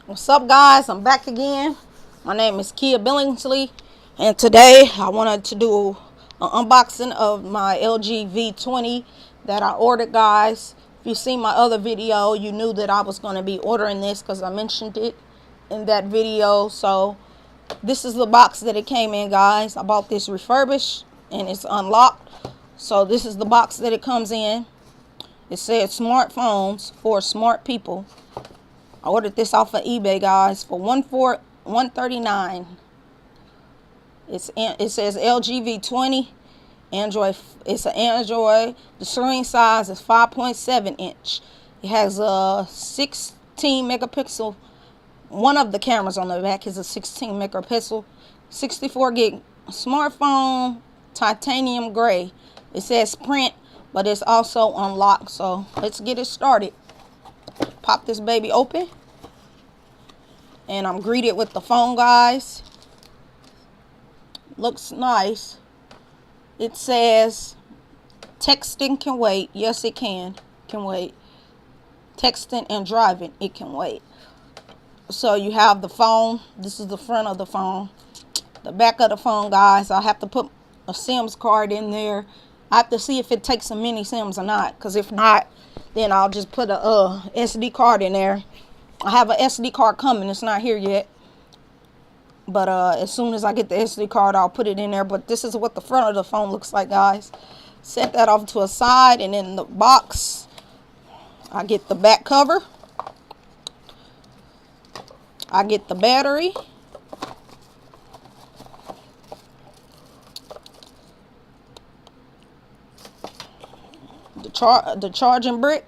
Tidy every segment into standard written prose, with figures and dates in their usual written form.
What's up, guys? I'm back again. My name is Kia Billingsley, and today I wanted to do an unboxing of my LG V20 that I ordered, guys. If you seen my other video, you knew that I was going to be ordering this because I mentioned it in that video. So this is the box that it came in, guys. I bought this refurbished and it's unlocked. So this is the box that it comes in. It said smartphones for smart people. I ordered this off of eBay, guys, for $139. It says LG V20 Android. It's an Android. The screen size is 5.7 inch. It has a 16 megapixel. One of the cameras on the back is a 16 megapixel, 64 gig smartphone, titanium gray. It says print, but it's also unlocked. So let's get it started. Pop this baby open, and I'm greeted with the phone, guys. Looks nice. It says texting can wait. Yes, it can wait. Texting and driving, it can wait. So you have the phone. This is the front of the phone. The back of the phone, guys, I have to put a SIMs card in there. I have to see if it takes a mini SIMs or not, because if not, then I'll just put a SD card in there. I have an SD card coming. It's not here yet, but as soon as I get the SD card, I'll put it in there. But this is what the front of the phone looks like, guys. Set that off to a side, and in the box I get the back cover. I get the battery, the charging brick,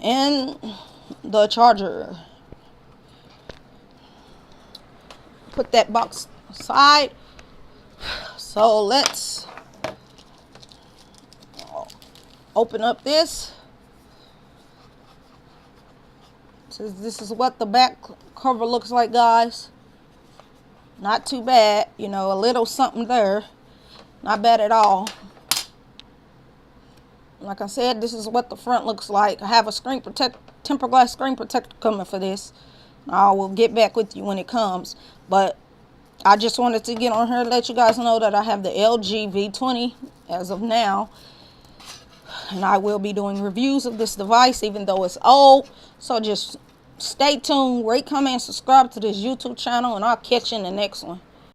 and the charger. Put that box aside. So let's open up this. So this is what the back cover looks like, guys. Not too bad, you know, a little something there. Not bad at all. Like I said, this is what the front looks like. I have a tempered glass screen protector coming for this. I will get back with you when it comes. But I just wanted to get on here and let you guys know that I have the LG V20 as of now. And I will be doing reviews of this device, even though it's old. So just stay tuned, rate, comment, and subscribe to this YouTube channel, and I'll catch you in the next one.